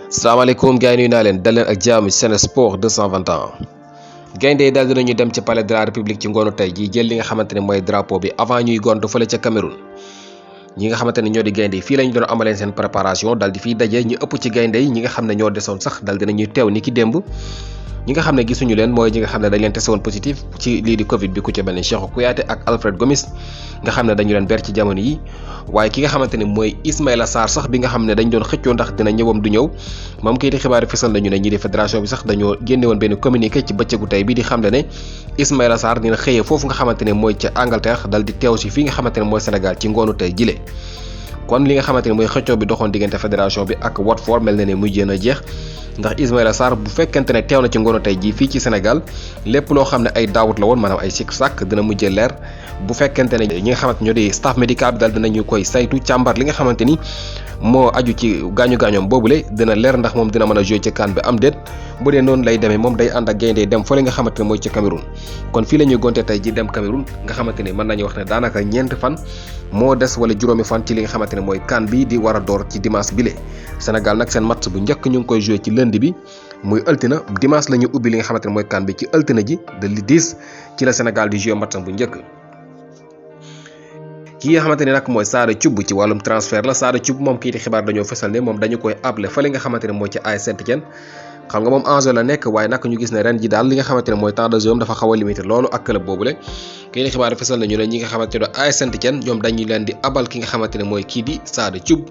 salaamaaleykum gars yi nuyu naa leen dal leen ak jàmm ci Sen Sport 221 gaynde yi daal dinañu dem ci palais de la république ci ngoonu tey jii jël li nga xamante ne mooy drapeau bi avant ñuy gontu fële ca Cameroun. ñi nga xamante ne ñoo di gaynde yi fii lañu doon amaleen seen préparation dal di fiy daje ñu ëpp ci gaynde yi ñi nga xam ne ñoo desoon sax dal dinañuy teew ni ki démb. ñi nga xam ne gisuñu leen mooy ñi nga xam ne dañ leen testé woon positif ci lii di Covid bi ku ca mel ni Cheikhou Kouyaté ak Alfred Gomis nga xam ne dañu leen ber ci jamono yi waaye ki nga xamante ne mooy Ismaïla Sarr sax bi nga xam ne dañ doon xëccoo ndax dina ñëwam du ñëw moom kii di xibaar fësal nañu ne ñi di fédération bi sax dañoo génne woon benn communiqué ci bëccëgu tey bi di xam ne Ismaïla Sarr dina xëyee foofu nga xamante ne mooy ca Angleterre dal di teew si fii nga xamante ne mooy Sénégal ci ngoonu tey jile. kon li nga xamante ne mooy xëccoo bi doxoon diggante fédération bi ak Watford mel na ne muy jéem a jeex ndax Ismaïla Sarr bu fekkente ne teew na ci ngoonu tey jii fii ci Sénégal lépp loo xam ne ay daawut la woon maanaam ay sikk sàkk dina mujjee leer bu fekkente ne ñi nga xamante ñoo di staff médical bi daal dinañu koy saytu càmbar li nga xamante ni moo aju ci gaañu-gaañoom boobule dina leer ndax moom dina mën a jouer ci CAN bi am déet bu dee noonu lay demee moom day ànd ak gaynde dem fële nga xamante ne mooy ci Cameroun. kon fii la ñuy gonte tey ji dem Cameroun nga xamante ni mën nañu wax ne daanaka ñeenti fan moo des wala juróomi fan ci li nga xamante ne mooy CAN bi di war a door ci dimanche bile. Sénégal nag seen match bu njëkk ñu ngi koy jouer ci lundi bi muy ëltina dimanche la ñu ubbi li nga xamante ne mooy CAN bi ci ëltina ji de li 10 ci la Sénégal di jouer match bu njëkk. ki nga xamante ne nag mooy Sada Thioub ci wàllum transfert la Sada Thioub moom kii di xibaar dañoo fësal ne moom dañu koy able fële nga xamante ne mooy ci AS Saint-Étienne xam nga moom Angers la nekk waaye nag ñu gis ne ren ji daal li nga xamante ne mooy temps de jeu dafa xaw a limité loolu ak club boobule kii di xibaar fësal nañu ne ñi nga xamante ne AS Saint-Étienne ñoom dañu leen di abal ki nga xamante ne mooy kii di Sada Thioub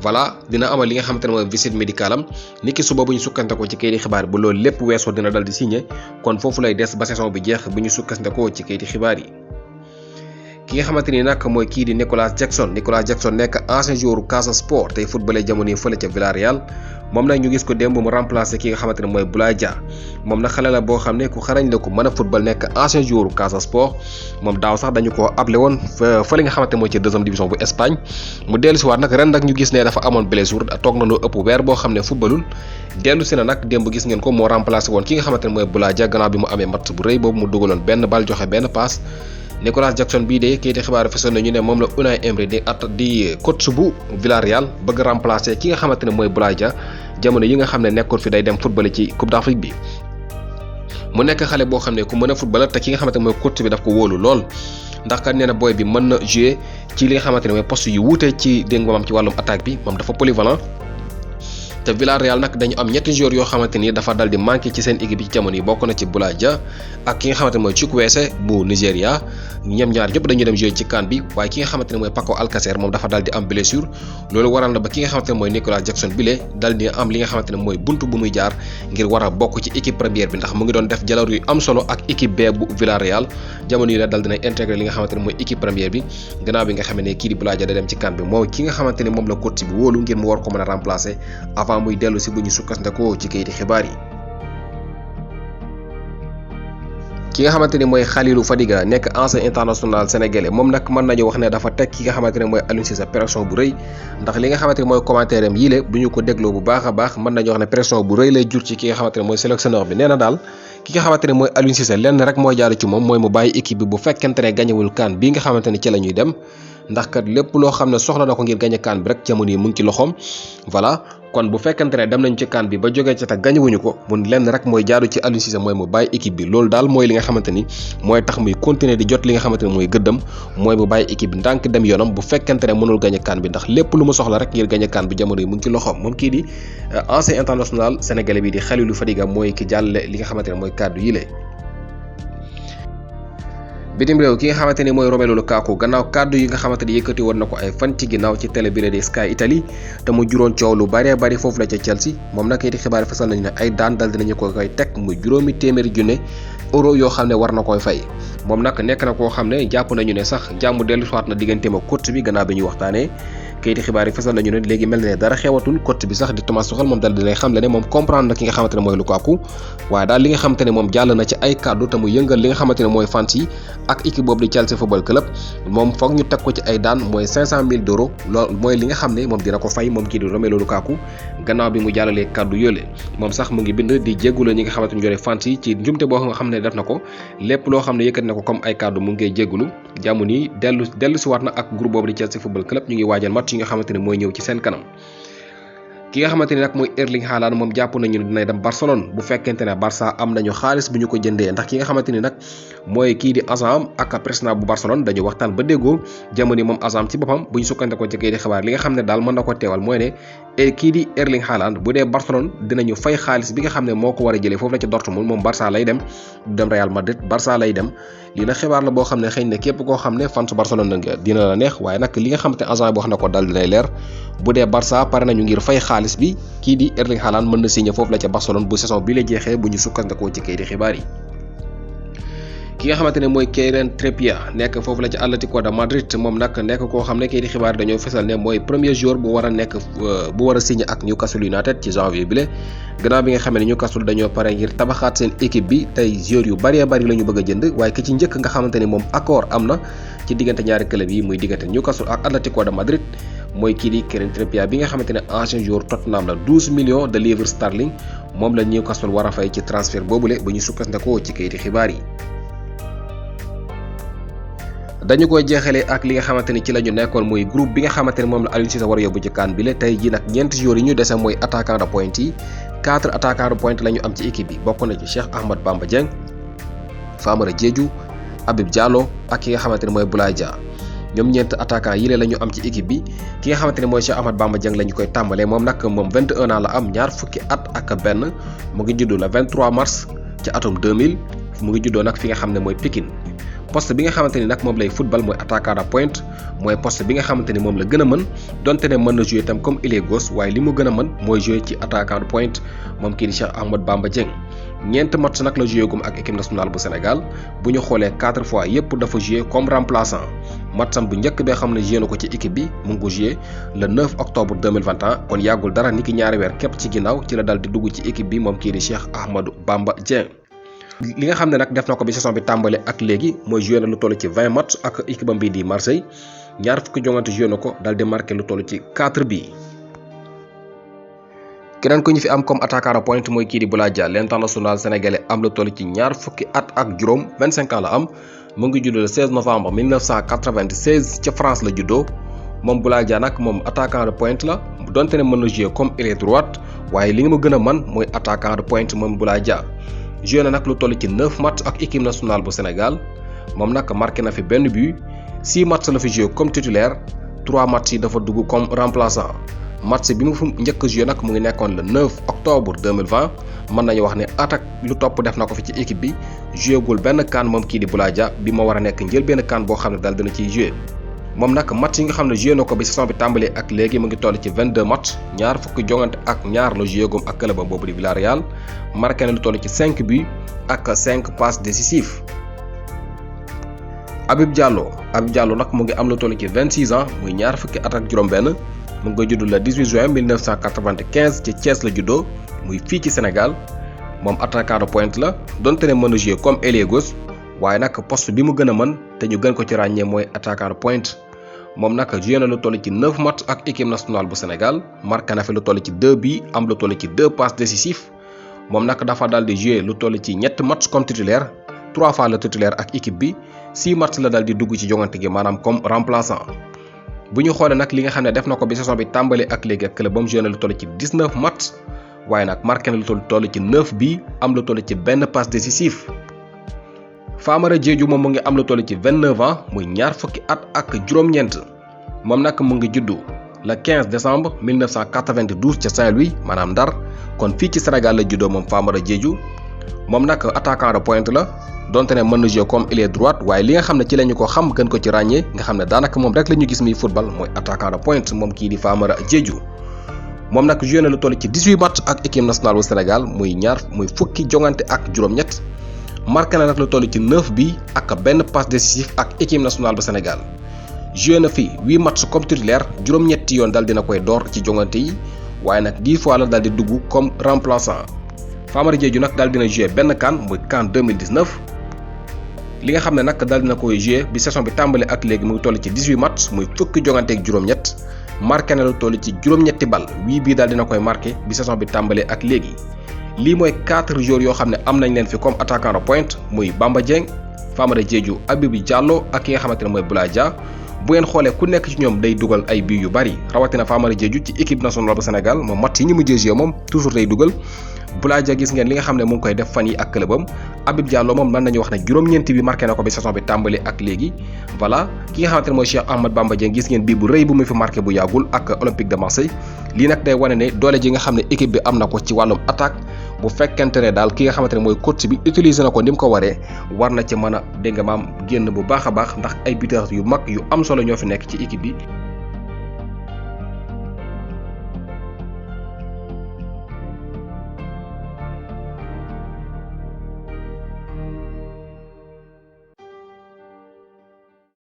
voilà dina amal li nga xamante ne mooy visite médicale am ni ki suba bu ñu sukkandikoo ci kii di xibaar bu loolu lépp weesoo dina dal di signé kon foofu lay des ba saison bi jeex bu ñu sukkandikoo ci kii di xibaar yi. ki nga xamante ni nag mooy kii di Nicolas Jackson nekk ancien joueur Casa Sport tey footballé jamono yi fële ca Villarreal moom nag ñu gis ko démb mu remplacé ki nga xamante ne mooy Boulaye Dia moom nag xale la boo xam ne ku xarañ la ko mën a football nekk ancien joueur Casa Sport moom daaw sax dañu ko able woon fële nga xamante ne mooy ci deuxième division bu Espagne mu dellu si waat nag ren nag ñu gis ne dafa amoon blessure toog na lu ëpp weer boo xam ne footballul dellu si na nag démb gis ngeen ko moo remplacé woon ki nga xamante ne mooy Boulaye Dia gannaaw bi mu amee match bu rëy boobu mu dugaloon benn bal joxe benn passe. Nicolas Jackson bii de kayiti xibaar fësal nañu ne moom la Unai Emery di coach bu Villarreal bëgg remplacer ki nga xamante ne mooy Boulaye Dia jamono yi nga xam ne nekkul fi day dem football ci Coupe d'Afrique bi. mu nekk xale boo xam ne ku mën a football te ki nga xamante ne mooy coach bi daf ko wóolu lool ndax kat nee na booy bi mën na jouer ci li nga xamante ne mooy poste yu wuute ci dégg nga moom ci wàllum attaque bi moom dafa polyvalent. te Villarreal nag dañu am ñetti joueurs yoo xamante ni dafa dal di manqué ci seen équipe yi ci jamono yi bokk na ci Boulaye Dia ak ki nga xamante ne mooy Chukwueze bu Nigéria ñoom ñaar ñëpp dañuy dem jouer ci CAN bi waaye ki nga xamante ne mooy Paco Alcacer moom dafa dal di am blessure loolu waral na ba ki nga xamante ne mooy Nicolas Jackson bile dal di am li nga xamante ne mooy buntu bu muy jaar ngir war a bokk ci équipe première bi ndax mu ngi doon def jaloor yu am solo ak équipe B bu Villarreal jamono yi la dal dina intégré li nga xamante ne mooy équipe première bi gannaaw bi nga xam ne kii di Boulaye Dia da dem ci CAN bi mooy ki nga xamante ne moom la coach bi wóolu ngir mu war ko mën a remplacer avant muy dellu si bu ñu sukkandikoo ci kayiti xibaar yi. ki nga xamante ni mooy Khalilou Fadiga nekk ancien international sénégalais moom nag mën nañu wax ne dafa teg ki nga xamante ne mooy Aliou Cissé pression bu rëy ndax li nga xamante ne mooy commentaire am yii bu ñu ko dégloo bu baax a baax mën nañu wax ne pression bu rëy lay jur ci ki nga xamante ne mooy sélectionneur bi nee na daal ki nga xamante ne mooy Aliou Cissé lenn rek mooy jaaru ci moom mooy mu bàyyi équipe bi bu fekkente ne gañewul CAN bii nga xamante ne ci la ñuy dem ndax kat lépp loo xam ne soxla na ko ngir gañe CAN bi rek jamono yi mu ngi ci loxoom voilà kon bu fekkente ne dem nañ ci CAN bi ba jógee ci te gañewuñu ko mun lenn rek mooy jaaru ci Aliou Cissé mooy mu bàyyi équipe bi loolu daal mooy li nga xamante ni mooy tax muy continuer di jot li nga xamante ne mooy gëddam mooy mu bàyyi équipe bi ndànk dem yoonam bu fekkente ne mënul gañe CAN bi ndax lépp lu mu soxla rek ngir gañe CAN bi jamono yi mu ngi ci loxoom moom kii di ancien international sénégalais bi di Khalilou Fadiga mooy ki jàlle li nga xamante ne mooy kàddu yi bitim réew ki nga xamante ni mooy Romelu Lukaku gannaaw kàddu yi nga xamante ni yëkkati woon na ko ay fan ci ginnaaw ci télé bi di Sky Italie te mu juróon coow lu bari foofu la ca Chelsea moom nag kayiti xibaar fasal nañu ne ay daan dal dinañu ko koy teg muy juróomi téeméeri junne euro yoo xam ne war na koy fay moom nag nekk na koo xam ne jàpp nañu ne sax jàmm dellu soit na digganteem ak coach bi gannaaw bi ñuy waxtaanee kayiti xibaar yi fasal nañu ne léegi mel na ne dara xewatul coach bi sax di Thomas Tuchel moom dal dinay xam le ne moom comprendre na ki nga xamante ne mooy Lukaku waaye daal li nga xamante ne moom jàll na ci ay kàddu te mu yëngal li nga xamante ne mooy fans yi ak équipe boobu di Chelsea Football Club moom foog ñu teg ko ci ay daan mooy 500,000 € loolu mooy li nga xam ne moom dina ko fay moom kii di Romelu Lukaku gannaaw bi mu jàllalee kàddu yoolee moom sax mu ngi bind di jéggula ñi nga xamante ne ñoo di fans yi ci njumte boo nga xam ne def na ko lépp loo xam ne yëkkat na ko comme ay kàddu mu ngi jéggulu jàmm nii dellu si waat na ak groupe boobu di Chelsea Football Club ñu ngi waajal match yi nga xamante ne mooy ñëw ci seen kanam ki nga xamante ni nag mooy Erling Haaland moom jàpp nañu ne dina dem Barcelone bu fekkente ne Barça am nañu xaalis bu ñu ko jëndee ndax ki nga xamante ni nag mooy kii di agent ak président bu Barcelone dañu waxtaan ba déggoo jamono moom agent ci boppam bu ñu sukkandikoo ci kii di xibaar li nga xam ne daal mën na ko teewal mooy ne kii di Erling Haaland bu dee Barcelone dinañu fay xaalis bi nga xam ne moo ko war a jëlee foofu la ci Dortmund moom Barça lay dem du dem Real Madrid Barça lay dem lii nag xibaar la boo xam ne xëy na képp koo xam ne fan su Barcelone nga dina la neex waaye nag li nga xamante ne agent bi wax na ko daal dinay leer bu dee Barça pare nañu ngir fay xaalis bi kii di Erling Haaland mën na signé foofu la ca Barcelone bu saison bi la jeexee bu ñu sukkandikoo ci kayiti xibaar yi. ki nga xamante ne mooy Kieran Trippier nekk foofu la ci Atlético de Madrid moom nag nekk koo xam ne kayiti xibaar yi dañoo fesal ne mooy premier joueur bu war a signé ak Newcastle United ci janvier bi la gannaaw bi nga xamee ne Newcastle dañoo pare ngir tabaxaat seen équipe bi tey joueurs yu bëree bëri la ñu bëgg a jënd waaye ki ci njëkk nga xamante ne moom accord am na ci diggante ñaari club yi muy diggante Newcastle ak Atlético de Madrid mooy kii di Kieran Trippier bi nga xamante ne ancien joueur Tottenham la 12 millions de livres sterling moom la Newcastle war a fay ci transfert boobule ba ñu sukkandikoo ci kayiti xibaar yi. dañu koy jeexalee ak li nga xamante ni ci la ñu nekkoon mooy groupe bi nga xamante ne moom la Aliou Cissé war a yóbbu ci CAN bi la tey ji nag ñeenti joueurs yi ñu dese mooy attaquant de pointe yi 4 attaquants de pointe la ñu am ci équipe bi bokk na ci Cheikh Ahmad Bamba Dieng Famara Diédhiou Habib Diallo ak ki nga xamante ne mooy Boulaye Dia ñoom ñeent attaquant yi la ñu am ci équipe bi ki nga xamante ne mooy Cheikh Ahmad Bamba Dieng la ñu koy tàmbalee moom nag moom 21 ans la am ñaar fukki at ak benn mu ngi juddoo le 23 mars ci atum 2000 mu ngi juddoo nag fi nga xam ne mooy Pikine poste bi nga xamante ni nag moom lay football mooy attaquant de pointe mooy poste bi nga xamante ni moom la gën a mën donte ne mën na jouer itam comme ailier gauche waaye li mu gën a mën mooy jouer ci attaquant de pointe moom kii di Cheikh Ahmad Bamba Dieng ñeent match nag la joué gum ak équipe nationale bu Sénégal bu ñu xoolee 4 fois yépp dafa joué comme remplaçant matcham bu njëkk bee xam ne joué na ko ci équipe bi mu ngi ko joué le 9 octobre 2021 kon yàggul dara ni ki ñaari weer képp ci ginnaaw ci la dal di dugg ci équipe bi moom kii di Cheikh Ahmadou Bamba Dieng. li nga xam ne nag def na ko bi saison bi tàmbale ak léegi mooy joué na lu toll ci 20 match ak équipe am bii di Marseille ñaar fukki jongante joué na ko dal di marqué lu toll ci 4 bi. keneen ko ñu fi am comme attaquant de pointe mooy kii di Boulaye Dia l'international sénégalais am lu toll ci ñaar fukki at ak juróom 25 ans la am mu ngi juddoo le 16 novembre 1996 ca France la juddoo moom Boulaye Dia nag moom attaquant de pointe la donte ne mën na jouer comme ailier droite waaye li nga ma gën a mën mooy attaquant de pointe moom Boulaye Dia joué na nag lu toll ci 9 match ak équipe nationale bu Sénégal moom nag marqué na fi benn but 6 match la fi joué comme titulaire 3 match yi dafa dugg comme remplaçant match bi mu fu njëkk a joué nag mu ngi nekkoon le 9 octobre 2020 mën nañu wax ne attaque lu topp def na ko fi ci équipe bi joué gul benn CAN moom kii di Boulaye Dia bi ma war a nekk njël benn CAN boo xam ne daal dina ciy joué moom nag match yi nga xam ne joué na ko bi saison bi tàmbalee ak léegi mu ngi toll ci 22 match ñaar fukki jongante ak ñaar la joué gum ak club boobu di Villarreal marqué na lu toll ci 5 buts ak 5 passes décisives. Habib Diallo nag mu ngi am lu toll ci 26 ans muy ñaar fukki at ak juróom-benn mu ngi judd le 18 juin 1995 ci Thiès la juddoo muy fii ci Sénégal moom attaquant de pointe la donte ne mën a jouer comme ailier gauche waaye nag poste bi mu gën a mën te ñu gën ko ci ràññee mooy attaquant de pointe moom nag joué na lu toll ci 9 match ak équipe nationale bu Sénégal marqué na fi lu toll ci 2 buts am lu toll ci 2 passes décisives moom nag dafa daal di joué lu toll ci ñetti match comme titulaire 3 fois la titulaire ak équipe bi 6 match la daal di dugg ci jongante gi maanaam comme remplaçant. bu ñu xoolee nag li nga xam ne def na ko bi saison bi tàmbali ak léegi ak club ba mu joué na lu toll ci 19 match waaye nag marqué na lu toll ci 9 bi am lu toll ci benn passe décisif. Famara Diédhiou moom mu ngi am lu toll ci 29 ans muy ñaar fukki at ak juróom-ñeent moom nag mu ngi juddu le 15 décembre 1992 ca Saint-Louis maanaam Ndar kon fii ci Sénégal la juddoo moom Famara Diédhiou moom nag attaquant de pointe la. donte ne mën na jouer comme ailier droite waaye li nga xam ne ci la ñu ko xam gën ko ci ràññee nga xam ne daanaka moom rek la ñu gis muy football mooy attaquant de pointe moom kii di Famara Diédhiou moom nag joué na lu toll ci 18 match ak équipe nationale bu Sénégal muy fukki jongante ak juróom-ñett marqué na nag lu toll ci 9 bi ak benn passe décisif ak équipe nationale bu Sénégal joué na fi 8 match comme titulaire juróom-ñetti yoon dal dina koy door ci jongante yi waaye nag 10 fois la dal di dugg comme remplaçant Famara Diédhiou nag dal dina joué benn CAN muy CAN 2019 li nga xam ne nag daal dina koy joué bi saison bi tàmbale ak léegi mu ngi toll ci 18 match muy fukki jongante ak juróom-ñett marqué na lu toll ci juróom-ñetti bal wii bii daal dina koy marqué bi saison bi tàmbale ak léegi lii mooy 4 joueurs yoo xam ne am nañ leen fi comme attaquant de pointe muy Bamba Dieng Famara Diédhiou Habib Diallo ak ki nga xamante ne mooy Boulaye Dia bu ngeen xoolee ku nekk ci ñoom day dugal ay bii yu bari rawatina Famara Diédhiou ci équipe nationale bu Sénégal moom match yi ñu mujjee joué moom toujours day dugal. Boulaye Dia gis ngeen li nga xam ne mu ngi koy def fan yi ak clubam. Habib Diallo moom mën nañu wax ne juróom-ñeenti bi marqué na ko bi saison bi tàmbali ak léegi voilà ki nga xamante ne mooy Cheikh Ahmadou Bamba Dieng gis ngeen bii bu rëy bu mu fi marqué bu yàggul ak Olympique de Marseille lii nag day wane ne doole ji nga xam ne équipe bi am na ko ci wàllum attaque bu fekkente ne daal ki nga xamante ne mooy coach bi utiliser na ko ni mu ko waree war na ci mën a dégg nga maam génn bu baax a baax ndax ay buteurs yu mag yu am solo ñoo fi nekk ci équipe bi.